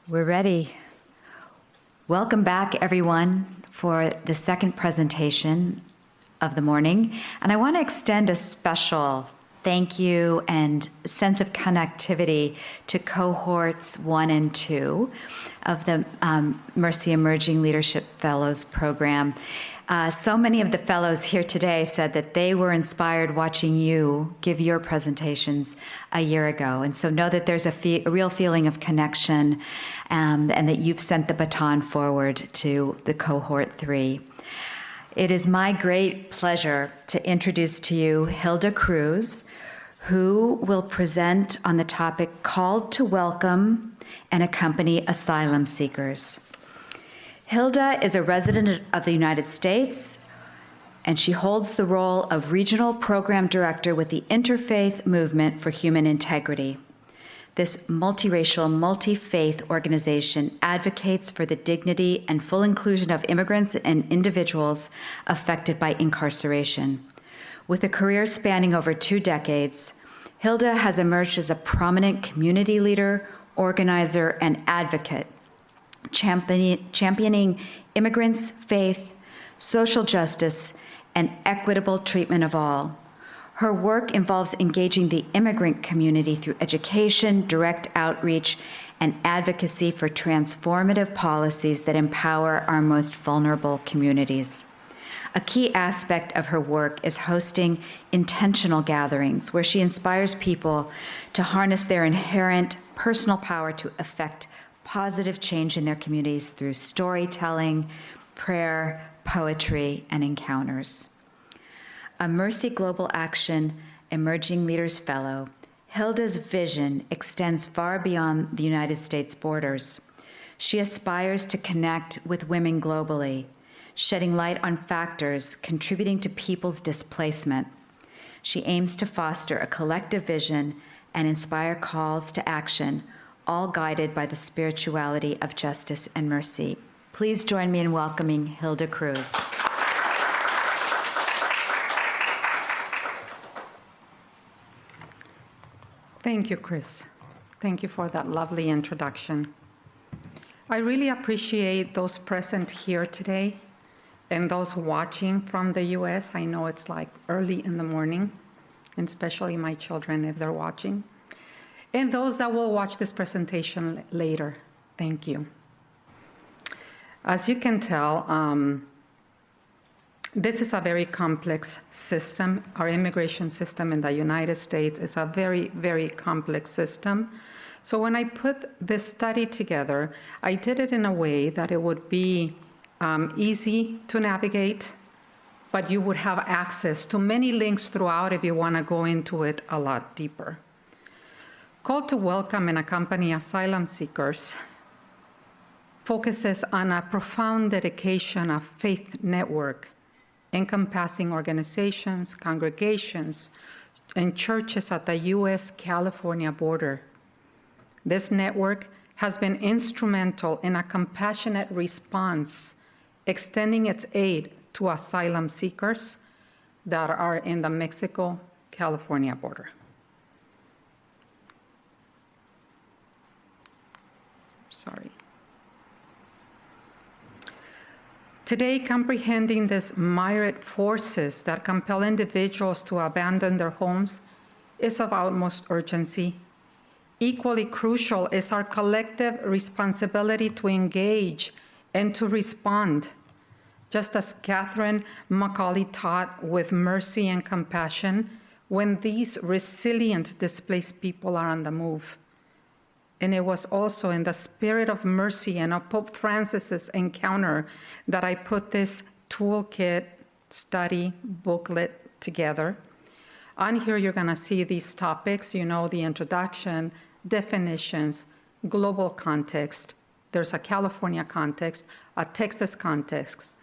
We're ready. Welcome back, everyone, for the second presentation of the morning. And I want to extend a special thank you and sense of connectivity to cohorts 1 and 2 of the Mercy Emerging Leadership Fellows program. So many of the fellows here today said that they were inspired watching you give your presentations a year ago. And so know that there's a real feeling of connection and that you've sent the baton forward to the cohort 3. It is my great pleasure to introduce to you Hilda Cruz, who will present on the topic Called to Welcome and Accompany Asylum Seekers. Hilda is a resident of the United States, and she holds the role of Regional Program Director with the Interfaith Movement for Human Integrity. This multiracial, multi-faith organization advocates for the dignity and full inclusion of immigrants and individuals affected by incarceration. With a career spanning over 2 decades, Hilda has emerged as a prominent community leader, organizer, and advocate, championing immigrants' faith, social justice, and equitable treatment of all. Her work involves engaging the immigrant community through education, direct outreach, and advocacy for transformative policies that empower our most vulnerable communities. A key aspect of her work is hosting intentional gatherings where she inspires people to harness their inherent personal power to effect positive change in their communities through storytelling, prayer, poetry, and encounters. A Mercy Global Action Emerging Leaders Fellow, Hilda's vision extends far beyond the United States borders. She aspires to connect with women globally, shedding light on factors contributing to people's displacement. She aims to foster a collective vision and inspire calls to action, all guided by the spirituality of justice and mercy. Please join me in welcoming Hilda Cruz. Thank you, Chris. Thank you for that lovely introduction. I really appreciate those present here today and those watching from the US. I know it's like early in the morning, and especially my children if they're watching. And those that will watch this presentation later, thank you. As you can tell, this is a very complex system. Our immigration system in the United States is a very, very complex system. So when I put this study together, I did it in a way that it would be easy to navigate, but you would have access to many links throughout if you want to go into it a lot deeper. Called to Welcome and Accompany Asylum Seekers focuses on a profound dedication of faith network, encompassing organizations, congregations, and churches at the US-California border. This network has been instrumental in a compassionate response, extending its aid to asylum seekers that are in the Mexico-California border. Sorry. Today, comprehending these myriad forces that compel individuals to abandon their homes is of utmost urgency. Equally crucial is our collective responsibility to engage and to respond, just as Catherine Macaulay taught, with mercy and compassion when these resilient displaced people are on the move. And it was also in the spirit of mercy and of Pope Francis's encounter that I put this toolkit study booklet together. On here, you're going to see these topics, you know, the introduction, definitions, global context. There's a California context, a Texas context,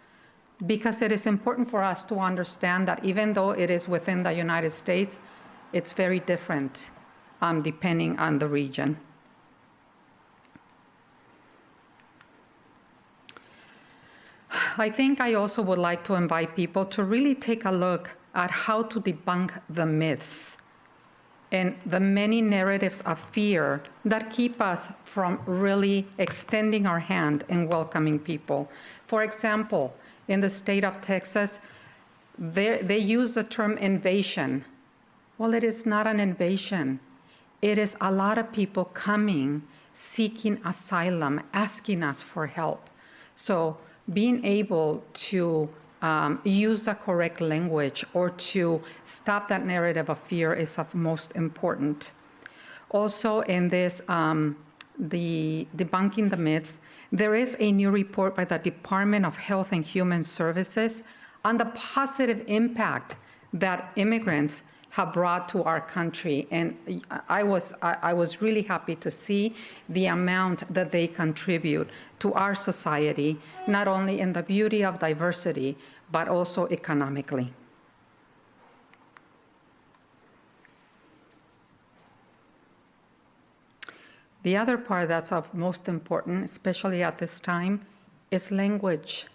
because it is important for us to understand that even though it is within the United States, it's very different depending on the region. I think I also would like to invite people to really take a look at how to debunk the myths and the many narratives of fear that keep us from really extending our hand and welcoming people. For example, in the state of Texas, they use the term invasion. Well, it is not an invasion. It is a lot of people coming, seeking asylum, asking us for help. So being able to use the correct language or to stop that narrative of fear is of most important. Also in this, the Debunking the Myths, there is a new report by the Department of Health and Human Services on the positive impact that immigrants have brought to our country. And I was really happy to see the amount that they contribute to our society, not only in the beauty of diversity, but also economically. The other part that's of most important, especially at this time, is language.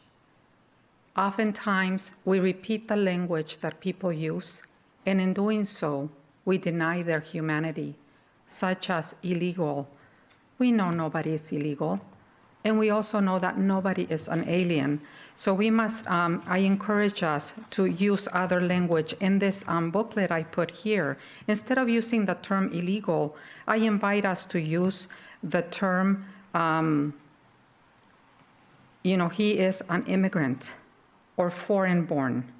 Oftentimes, we repeat the language that people use, and in doing so, we deny their humanity, such as illegal. We know nobody is illegal, and we also know that nobody is an alien. So we must, I encourage us to use other language. In this booklet I put here, instead of using the term illegal, I invite us to use the term, he is an immigrant or foreign born.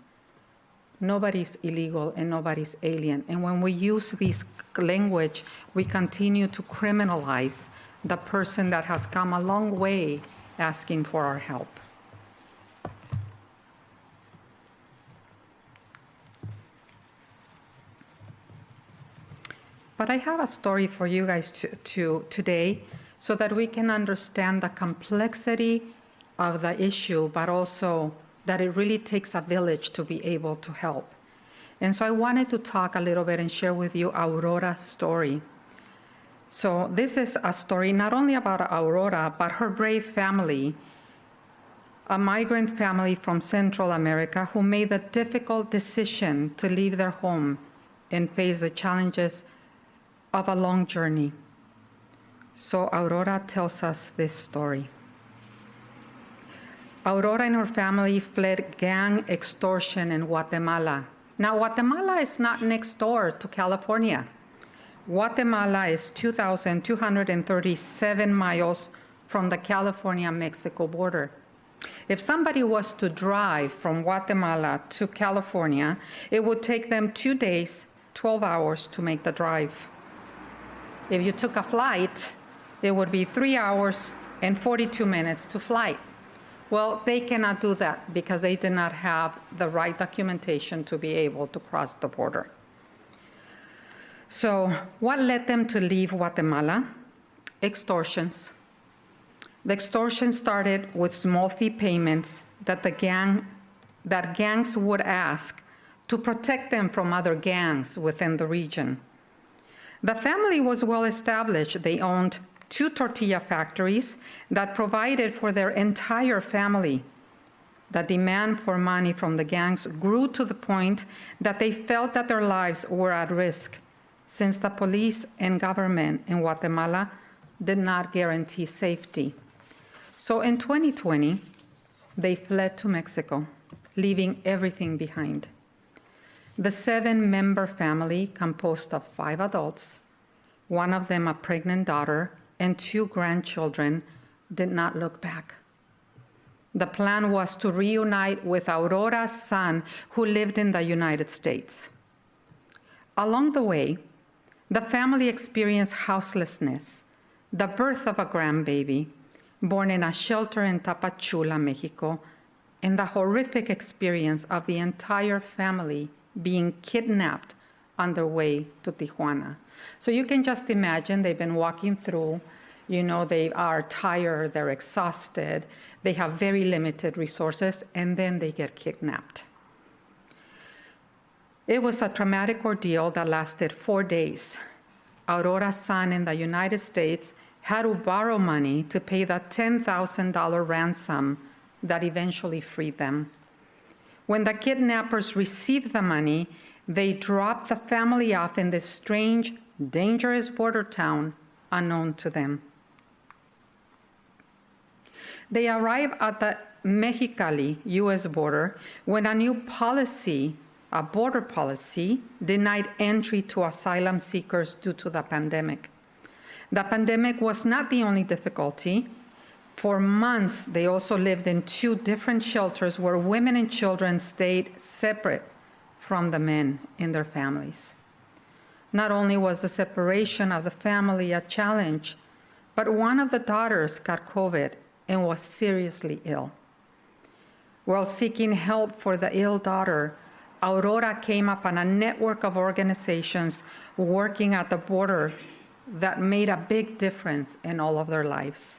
Nobody's illegal and nobody's alien. And when we use this language, we continue to criminalize the person that has come a long way asking for our help. But I have a story for you guys today so that we can understand the complexity of the issue, but also that it really takes a village to be able to help. And so I wanted to talk a little bit and share with you Aurora's story. So this is a story not only about Aurora, but her brave family, a migrant family from Central America who made the difficult decision to leave their home and face the challenges of a long journey. So Aurora tells us this story. Aurora and her family fled gang extortion in Guatemala. Now, Guatemala is not next door to California. Guatemala is 2,237 miles from the California-Mexico border. If somebody was to drive from Guatemala to California, it would take them 2 days, 12 hours to make the drive. If you took a flight, it would be 3 hours and 42 minutes to flight. Well, they cannot do that because they did not have the right documentation to be able to cross the border. So what led them to leave Guatemala? Extortions. The extortion started with small fee payments that gangs would ask to protect them from other gangs within the region. The family was well established. They owned 2 tortilla factories that provided for their entire family. The demand for money from the gangs grew to the point that they felt that their lives were at risk, since the police and government in Guatemala did not guarantee safety. So in 2020, they fled to Mexico, leaving everything behind. The 7-member family, composed of 5 adults, one of them a pregnant daughter, and 2 grandchildren, did not look back. The plan was to reunite with Aurora's son, who lived in the United States. Along the way, the family experienced houselessness, the birth of a grandbaby, born in a shelter in Tapachula, Mexico, and the horrific experience of the entire family being kidnapped on their way to Tijuana. So you can just imagine they've been walking through, they are tired, they're exhausted, they have very limited resources, and then they get kidnapped. It was a traumatic ordeal that lasted 4 days. Aurora's son in the United States had to borrow money to pay the $10,000 ransom that eventually freed them. When the kidnappers received the money, They dropped the family off in this strange, dangerous border town unknown to them. They arrived at the Mexicali, U.S. border when a new policy, a border policy, denied entry to asylum seekers due to the pandemic. The pandemic was not the only difficulty. For months, they also lived in 2 different shelters where women and children stayed separate from the men in their families. Not only was the separation of the family a challenge, but one of the daughters got COVID and was seriously ill. While seeking help for the ill daughter, Aurora came upon a network of organizations working at the border that made a big difference in all of their lives.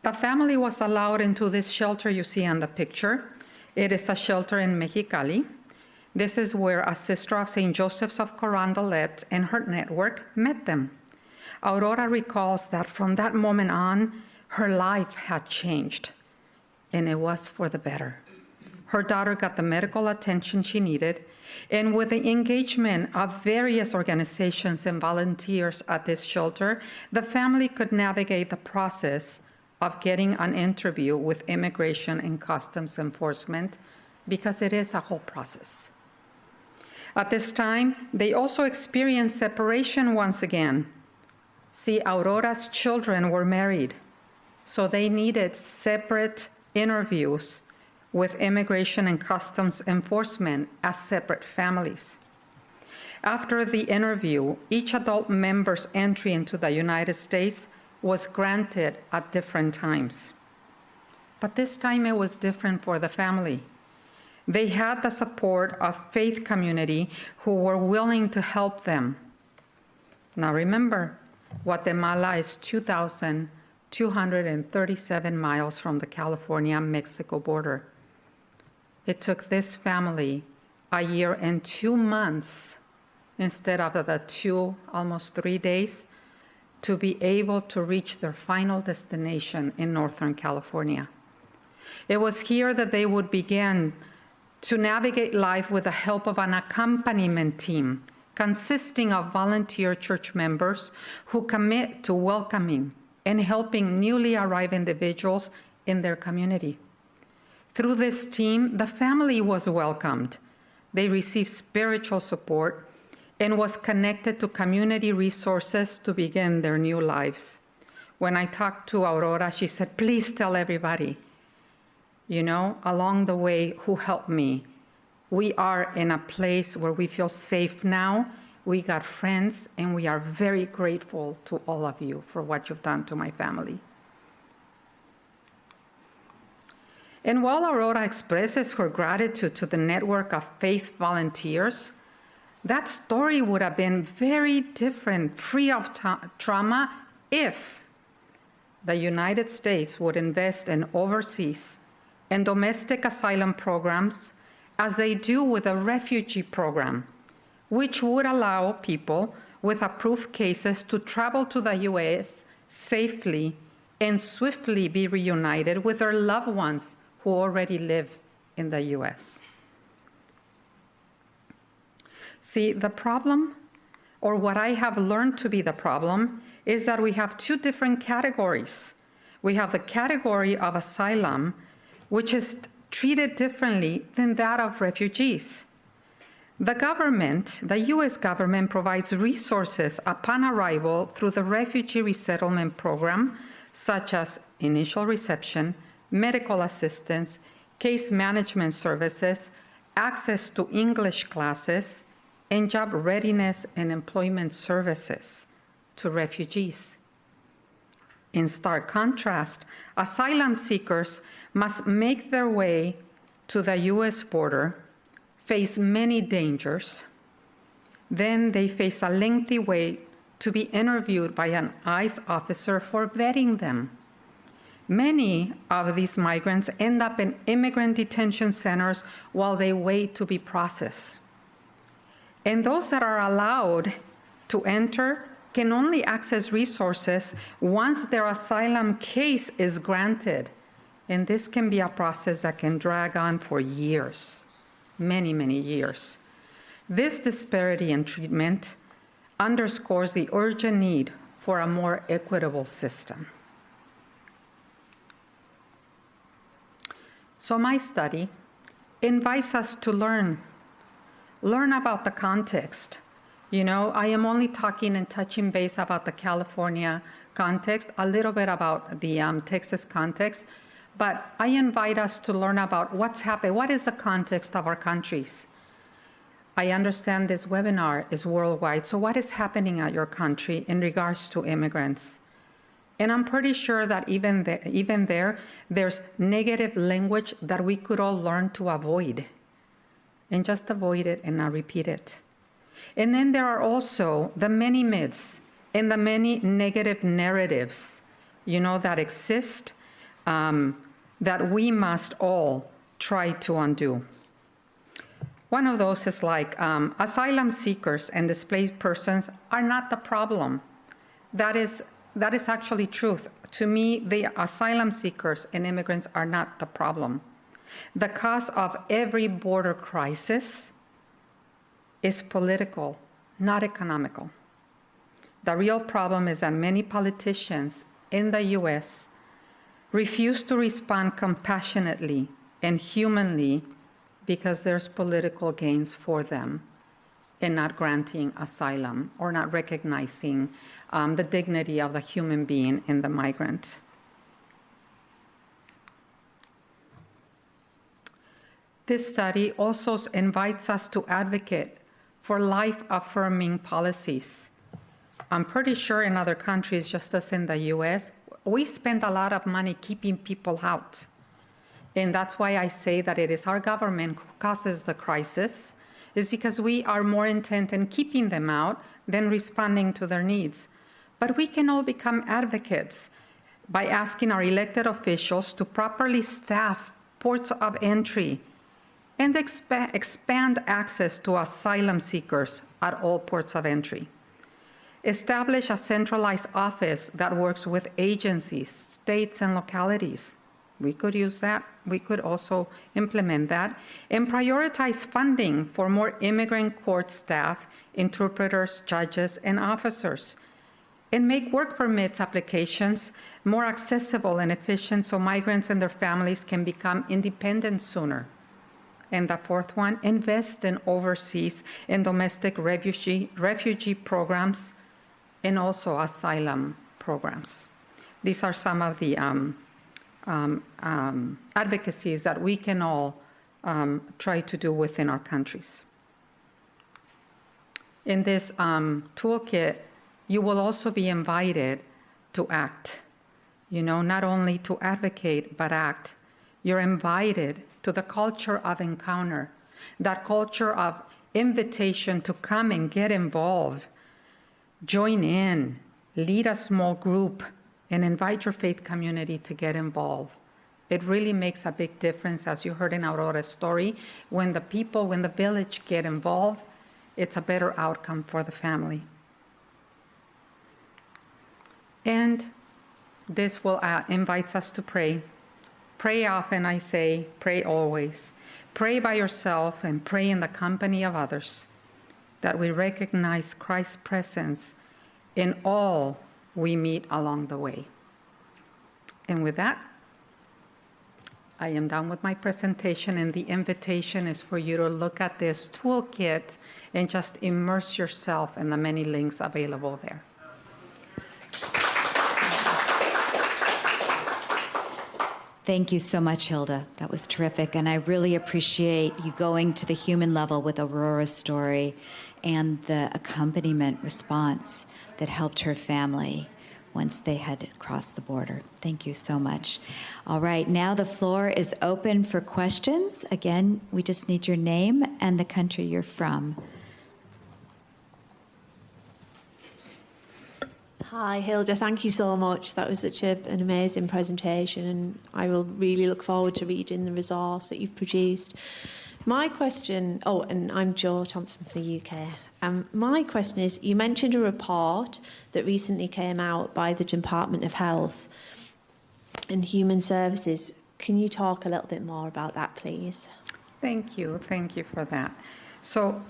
The family was allowed into this shelter you see on the picture. It is a shelter in Mexicali. This is where a sister of St. Joseph's of Carondelet and her network met them. Aurora recalls that from that moment on, her life had changed, and it was for the better. Her daughter got the medical attention she needed, and with the engagement of various organizations and volunteers at this shelter, the family could navigate the process of getting an interview with Immigration and Customs Enforcement, because it is a whole process. At this time, they also experienced separation once again. See, Aurora's children were married, so they needed separate interviews with Immigration and Customs Enforcement as separate families. After the interview, each adult member's entry into the United States was granted at different times. But this time it was different for the family. They had the support of faith community who were willing to help them. Now remember, Guatemala is 2,237 miles from the California-Mexico border. It took this family a year and 2 months instead of the almost 3 days to be able to reach their final destination in Northern California. It was here that they would begin to navigate life with the help of an accompaniment team consisting of volunteer church members who commit to welcoming and helping newly arrived individuals in their community. Through this team, the family was welcomed. They received spiritual support and was connected to community resources to begin their new lives. When I talked to Aurora, she said, please tell everybody, along the way who helped me. We are in a place where we feel safe now. We got friends, and we are very grateful to all of you for what you've done to my family. And while Aurora expresses her gratitude to the network of faith volunteers, that story would have been very different, free of trauma, if the United States would invest in overseas and domestic asylum programs as they do with a refugee program, which would allow people with approved cases to travel to the U.S. safely and swiftly be reunited with their loved ones who already live in the U.S. See, the problem, or what I have learned to be the problem, is that we have 2 different categories. We have the category of asylum, which is treated differently than that of refugees. The government, the U.S. government, provides resources upon arrival through the Refugee Resettlement Program, such as initial reception, medical assistance, case management services, access to English classes, and job readiness and employment services to refugees. In stark contrast, asylum seekers must make their way to the U.S. border, face many dangers. Then they face a lengthy wait to be interviewed by an ICE officer for vetting them. Many of these migrants end up in immigrant detention centers while they wait to be processed. And those that are allowed to enter can only access resources once their asylum case is granted. And this can be a process that can drag on for years. many, many years. This disparity in treatment underscores the urgent need for a more equitable system. So my study invites us to learn about the context. You know, I am only talking and touching base about the California context, a little bit about the Texas context, but I invite us to learn about what's happening. What is the context of our countries? I understand this webinar is worldwide, so what is happening at your country in regards to immigrants? And I'm pretty sure that even there, there's negative language that we could all learn to avoid, and just avoid it and not repeat it. And then there are also the many myths and the many negative narratives, you know, that exist, that we must all try to undo. One of those is like asylum seekers and displaced persons are not the problem. That is actually truth. To me, the asylum seekers and immigrants are not the problem. The cause of every border crisis is political, not economical. The real problem is that many politicians in the US refuse to respond compassionately and humanly because there's political gains for them in not granting asylum or not recognizing the dignity of the human being in the migrant. This study also invites us to advocate for life-affirming policies. I'm pretty sure in other countries, just as in the US, we spend a lot of money keeping people out. And that's why I say that it is our government who causes the crisis, is because we are more intent in keeping them out than responding to their needs. But we can all become advocates by asking our elected officials to properly staff ports of entry and expand access to asylum seekers at all ports of entry. Establish a centralized office that works with agencies, states, and localities. We could use that. We could also implement that. And prioritize funding for more immigrant court staff, interpreters, judges, and officers. And make work permits applications more accessible and efficient so migrants and their families can become independent sooner. And the fourth one, invest in overseas and domestic refugee programs and also asylum programs. These are some of the advocacies that we can all try to do within our countries. In this toolkit, you will also be invited to act. You know, not only to advocate, but act. You're invited to the culture of encounter, that culture of invitation to come and get involved, join in, lead a small group, and invite your faith community to get involved. It really makes a big difference, as you heard in Aurora's story. When the people, when the village get involved, it's a better outcome for the family. And this will invites us to pray. Pray often, I say, pray always. Pray by yourself and pray in the company of others, that we recognize Christ's presence in all we meet along the way. And with that, I am done with my presentation, and the invitation is for you to look at this toolkit and just immerse yourself in the many links available there. Thank you so much, Hilda. That was terrific. And I really appreciate you going to the human level with Aurora's story and the accompaniment response that helped her family once they had crossed the border. Thank you so much. All right, now the floor is open for questions. Again, we just need your name and the country you're from. Hi, Hilda. Thank you so much. That was such an amazing presentation, and I will really look forward to reading the resource that you've produced. My question, and I'm Jo Thompson from the UK. My question is, you mentioned a report that recently came out by the Department of Health and Human Services. Can you talk a little bit more about that, please? Thank you for that. So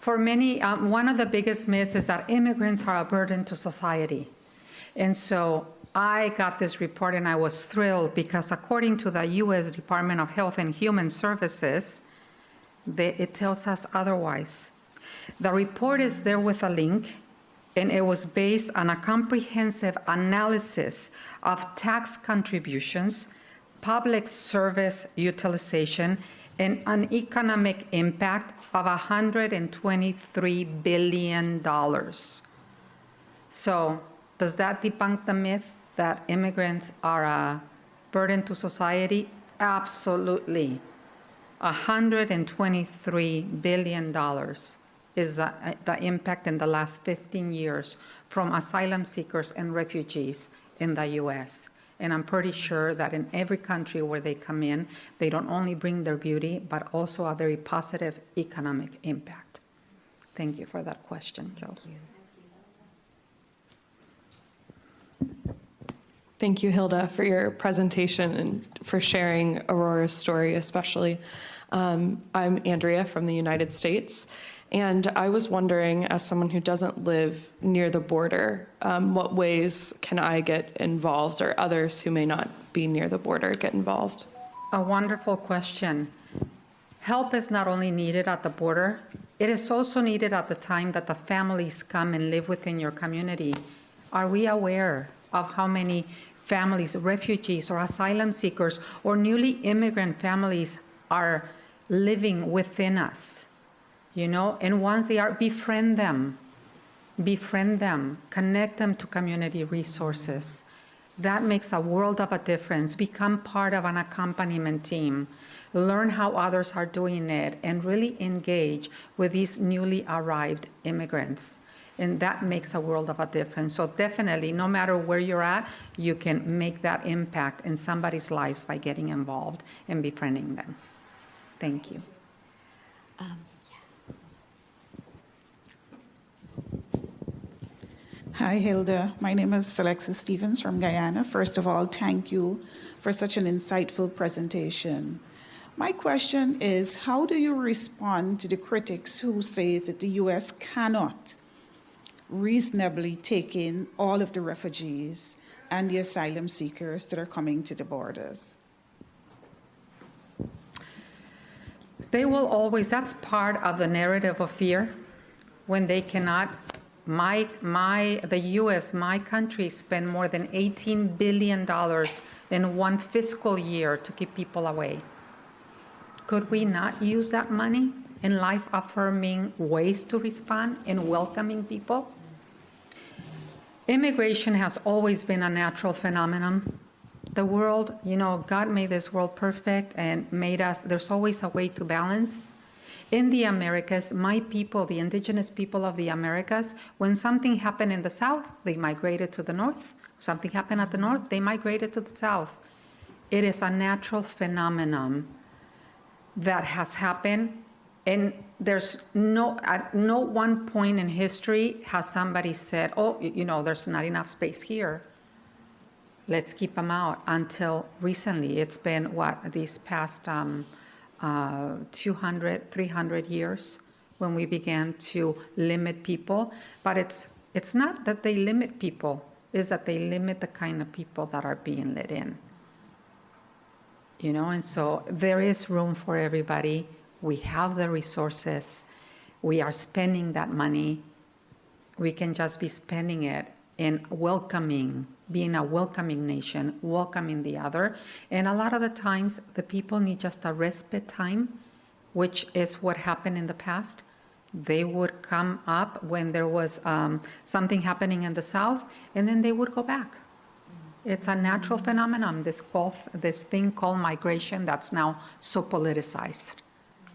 for many, one of the biggest myths is that immigrants are a burden to society. And so I got this report and I was thrilled because according to the U.S. Department of Health and Human Services, it tells us otherwise. The report is there with a link, and it was based on a comprehensive analysis of tax contributions, public service utilization, and an economic impact of $123 billion. So does that debunk the myth that immigrants are a burden to society? Absolutely. $123 billion is the impact in the last 15 years from asylum seekers and refugees in the U.S. And I'm pretty sure that in every country where they come in, they don't only bring their beauty, but also a very positive economic impact. Thank you for that question, Joe. Thank you, Hilda, for your presentation and for sharing Aurora's story especially. I'm Andrea from the United States, and I was wondering, as someone who doesn't live near the border, what ways can I get involved, or others who may not be near the border get involved? A wonderful question. Help is not only needed at the border, it is also needed at the time that the families come and live within your community. Are we aware of how many families, refugees or asylum seekers or newly immigrant families are living within us? You know, and once they are, befriend them, connect them to community resources. That makes a world of a difference. Become part of an accompaniment team. Learn how others are doing it and really engage with these newly arrived immigrants. And that makes a world of a difference. So definitely, no matter where you're at, you can make that impact in somebody's lives by getting involved and befriending them. Thank you. Hi, Hilda. My name is Alexis Stevens from Guyana. First of all, thank you for such an insightful presentation. My question is, how do you respond to the critics who say that the U.S. cannot reasonably take in all of the refugees and the asylum seekers that are coming to the borders? They will always, that's part of the narrative of fear, when they cannot. The U.S., my country, spent more than $18 billion in one fiscal year to keep people away. Could we not use that money in life-affirming ways to respond in welcoming people? Immigration has always been a natural phenomenon. The world, you know, God made this world perfect and made us, there's always a way to balance. In the Americas, my people, the indigenous people of the Americas, when something happened in the South, they migrated to the North. Something happened at the North, they migrated to the South. It is a natural phenomenon that has happened, and there's at no one point in history has somebody said, oh, you know, there's not enough space here. Let's keep them out. Until recently, it's been these past 200, 300 years when we began to limit people. But it's not that they limit people, it's that they limit the kind of people that are being let in. You know, and so there is room for everybody. We have the resources. We are spending that money. We can just be spending it in welcoming, being a welcoming nation, welcoming the other. And a lot of the times, the people need just a respite time, which is what happened in the past. They would come up when there was something happening in the South, and then they would go back. It's a natural phenomenon, this thing called migration that's now so politicized.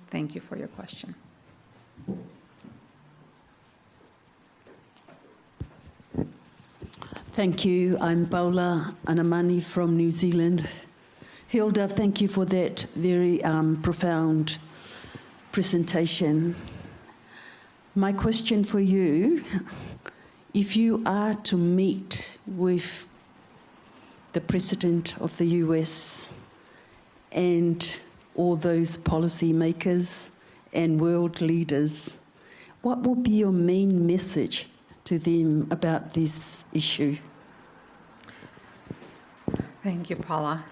Thank you for your question. Thank you. I'm Paula Anamani from New Zealand. Hilda, thank you for that very profound presentation. My question for you, if you are to meet with the President of the US and all those policymakers and world leaders, what will be your main message to them about this issue? Thank you, Paula.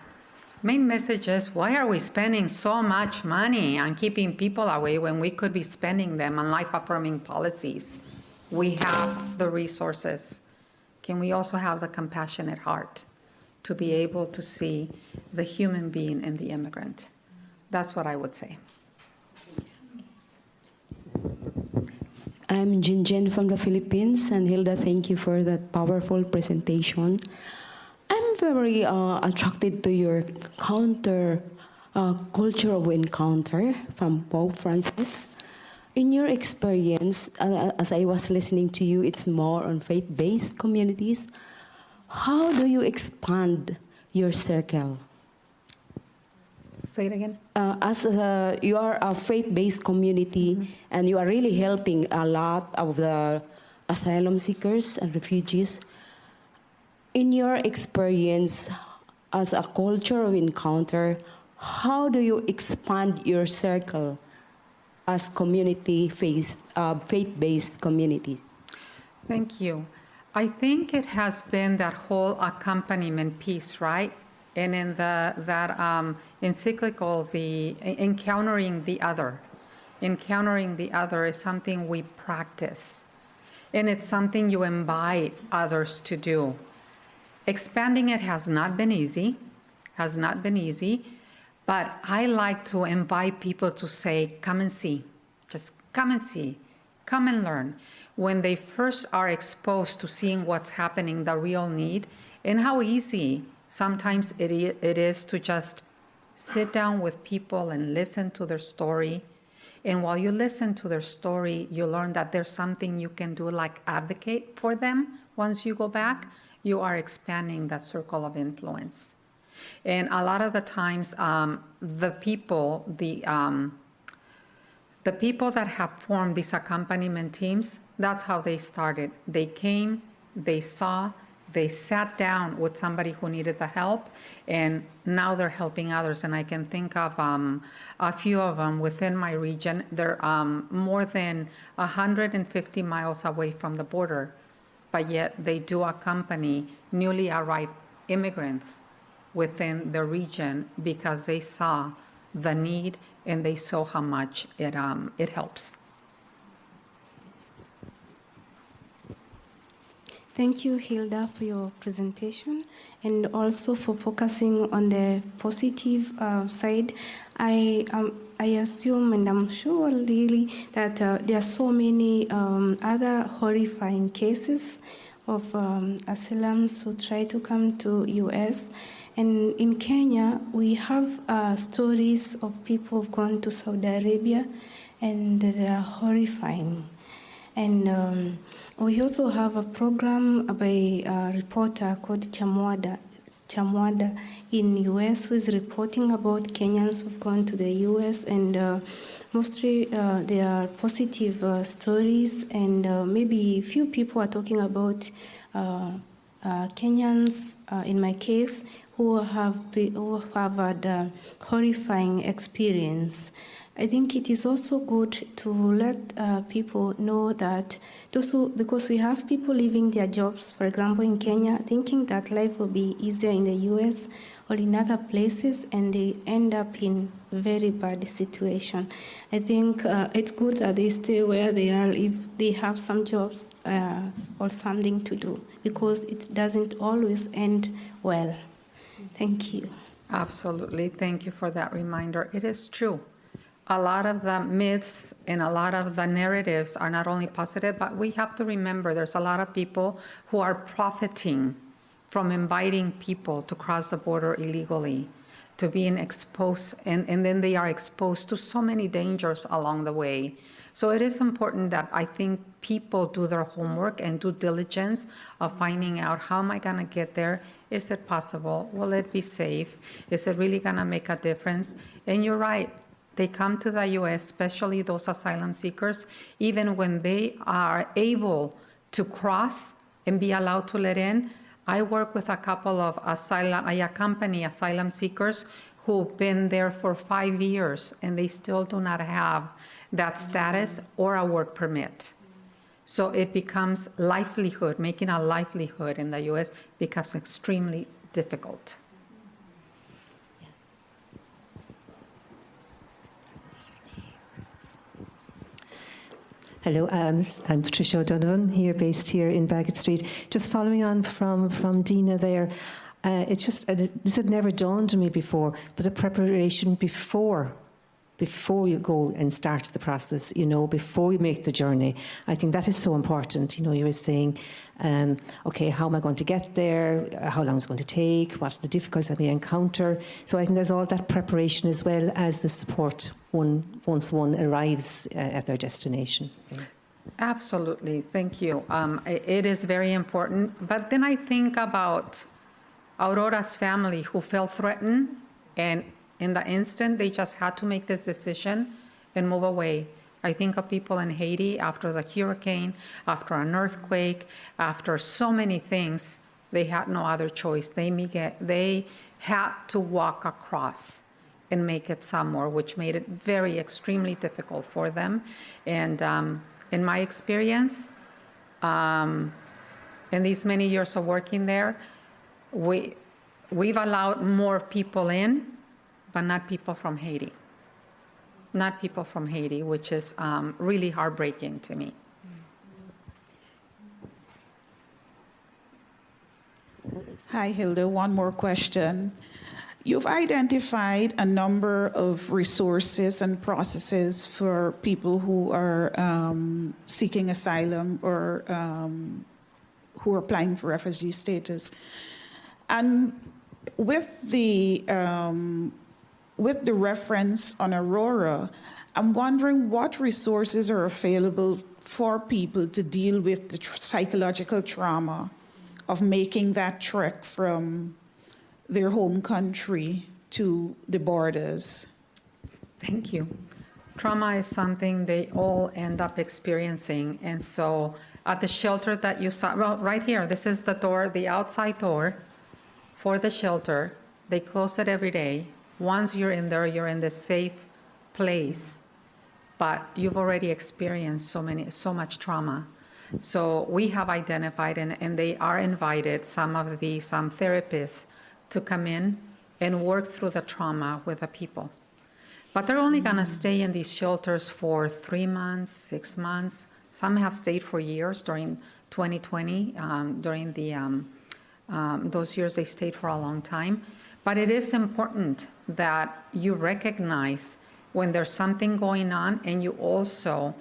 Main message is, why are we spending so much money on keeping people away when we could be spending them on life-affirming policies? We have the resources. Can we also have the compassionate heart to be able to see the human being in the immigrant? That's what I would say. I'm Jinjen from the Philippines, and Hilda, thank you for that powerful presentation. I'm very attracted to your culture of encounter from Pope Francis. In your experience, as I was listening to you, it's more on faith-based communities. How do you expand your circle? Say it again. As you are a faith-based community, and you are really helping a lot of the asylum seekers and refugees, in your experience as a culture of encounter, how do you expand your circle as faith-based community? Thank you. I think it has been that whole accompaniment piece, right? And in that encyclical, the encountering the other. Encountering the other is something we practice. And it's something you invite others to do. Expanding it has not been easy, but I like to invite people to say, come and see, just come and see, come and learn. When they first are exposed to seeing what's happening, the real need, and how easy sometimes it is to just sit down with people and listen to their story. And while you listen to their story, you learn that there's something you can do, like advocate for them. Once you go back, you are expanding that circle of influence. And a lot of the times, the people that have formed these accompaniment teams, that's how they started. They came, they saw, they sat down with somebody who needed the help, and now they're helping others. And I can think of a few of them within my region. They're more than 150 miles away from the border, but yet they do accompany newly arrived immigrants within the region because they saw the need and they saw how much it helps. Thank you, Hilda, for your presentation and also for focusing on the positive side. I assume, and I'm sure really, that there are so many other horrifying cases of asylums who try to come to U.S. And in Kenya, we have stories of people who've gone to Saudi Arabia, and they are horrifying. And we also have a program by a reporter called Chamwada in U.S. who is reporting about Kenyans who've gone to the U.S. and mostly they are positive stories, and maybe few people are talking about Kenyans, in my case, who have had a horrifying experience. I think it is also good to let people know that because we have people leaving their jobs, for example, in Kenya, thinking that life will be easier in the U.S. or in other places, and they end up in very bad situation. I think it's good that they stay where they are if they have some jobs or something to do, because it doesn't always end well. Thank you. Absolutely. Thank you for that reminder. It is true. A lot of the myths and a lot of the narratives are not only positive, but we have to remember there's a lot of people who are profiting from inviting people to cross the border illegally, to being exposed, and then they are exposed to so many dangers along the way. So it is important that I think people do their homework and due diligence of finding out, how am I going to get there? Is it possible? Will it be safe? Is it really going to make a difference? And you're right. They come to the U.S., especially those asylum seekers, even when they are able to cross and be allowed to let in. I work with a couple of I accompany asylum seekers who've been there for 5 years and they still do not have that status or a work permit. So it becomes livelihood, making a livelihood in the U.S. becomes extremely difficult. Hello, I'm Patricia O'Donovan, based here in Bagot Street. Just following on from Dina there, it's just, this had never dawned on me before, but the preparation before you go and start the process, before you make the journey, I think that is so important. You were saying, okay, how am I going to get there? How long is it going to take? What are the difficulties I may encounter? So I think there's all that preparation as well as the support once one arrives at their destination. Absolutely, thank you. It is very important. But then I think about Aurora's family who felt threatened, and in the instant they just had to make this decision and move away. I think of people in Haiti after the hurricane, after an earthquake, after so many things, they had no other choice. They had to walk across and make it somewhere, which made it very extremely difficult for them. And in my experience, in these many years of working there, we've allowed more people in, but not people from Haiti. Not people from Haiti, which is really heartbreaking to me. Hi, Hilda. One more question. You've identified a number of resources and processes for people who are seeking asylum or who are applying for refugee status. And with the reference on Aurora, I'm wondering what resources are available for people to deal with the psychological trauma of making that trek from their home country to the borders. Thank you. Trauma is something they all end up experiencing. And so at the shelter that you saw, well, right here, this is the door, the outside door for the shelter. They close it every day. Once you're in there, you're in this safe place, but you've already experienced so much trauma. So we have identified, and they are invited, some therapists, to come in and work through the trauma with the people. But they're only going to stay in these shelters for 3 months, 6 months. Some have stayed for years during 2020. During those years, they stayed for a long time. But it is important that you recognize when there's something going on, and you also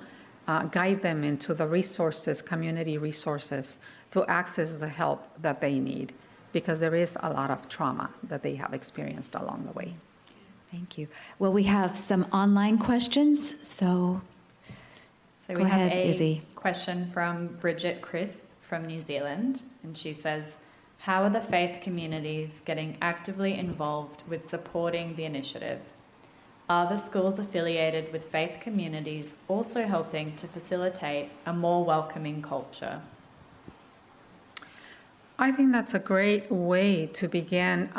guide them into the resources, community resources, to access the help that they need, because there is a lot of trauma that they have experienced along the way. Thank you. Well, we have some online questions, so we go have ahead, a Izzy. question from Bridget Crisp from New Zealand, and she says, how are the faith communities getting actively involved with supporting the initiative? Are the schools affiliated with faith communities also helping to facilitate a more welcoming culture? I think that's a great way to begin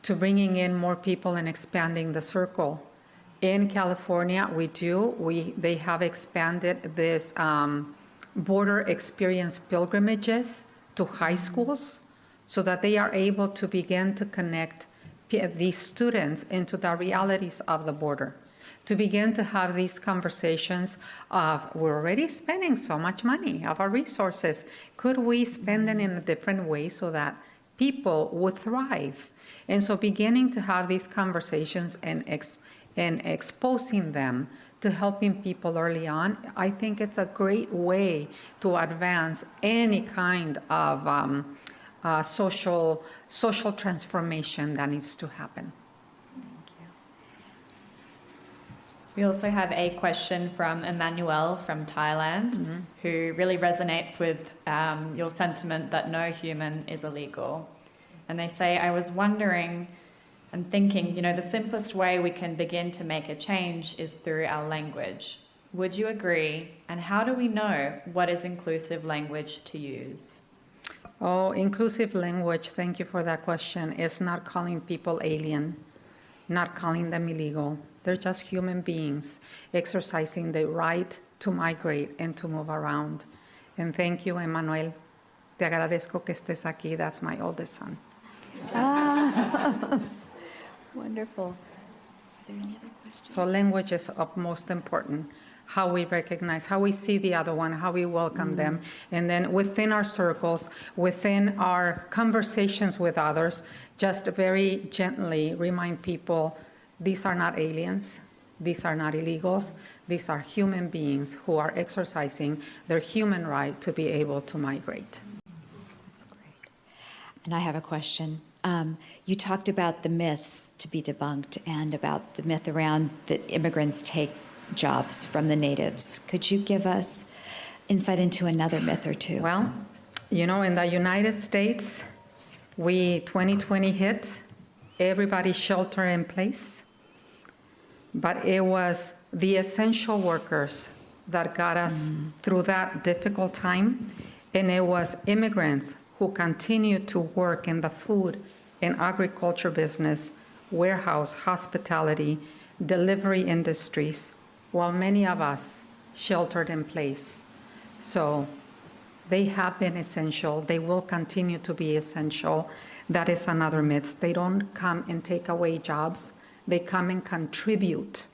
to bringing in more people and expanding the circle. In California, they have expanded this border experience pilgrimages to high schools so that they are able to begin to connect these students into the realities of the border, to begin to have these conversations of, we're already spending so much money of our resources. Could we spend it in a different way so that people would thrive? And so beginning to have these conversations and exposing them to helping people early on, I think it's a great way to advance any kind of social transformation that needs to happen. We also have a question from Emmanuel from Thailand, who really resonates with your sentiment that no human is illegal. And they say, I was wondering and thinking, the simplest way we can begin to make a change is through our language. Would you agree? And how do we know what is inclusive language to use? Oh, inclusive language, thank you for that question, is not calling people alien. not calling them illegal. They're just human beings exercising the right to migrate and to move around. And thank you, Emmanuel. Te agradezco que estés aquí. That's my oldest son. Wonderful. Are there any other questions? So language is of most important. How we recognize, how we see the other one, how we welcome them. And then within our circles, within our conversations with others, just very gently remind people, these are not aliens, these are not illegals, these are human beings who are exercising their human right to be able to migrate. That's great. And I have a question. You talked about the myths to be debunked and about the myth around that immigrants take jobs from the natives. Could you give us insight into another myth or two? Well, you know, in the United States, 2020 hit, everybody shelter in place, but it was the essential workers that got us through that difficult time, and it was immigrants who continued to work in the food and agriculture business, warehouse, hospitality, delivery industries, while many of us sheltered in place. So they have been essential. They will continue to be essential. That is another myth. They don't come and take away jobs. They come and contribute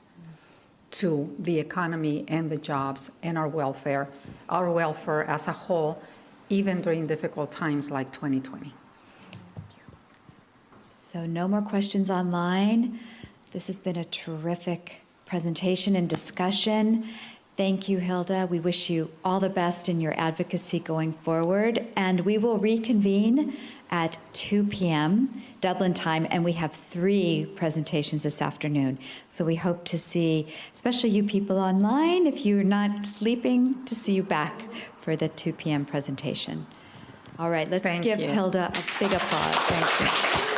to the economy and the jobs and our welfare as a whole, even during difficult times like 2020. So no more questions online. This has been a terrific presentation and discussion. Thank you, Hilda. We wish you all the best in your advocacy going forward. And we will reconvene at 2 p.m. Dublin time, and we have 3 presentations this afternoon. So we hope to see, especially you people online, if you're not sleeping, to see you back for the 2 p.m. presentation. All right, let's give Hilda a big applause. Thank you.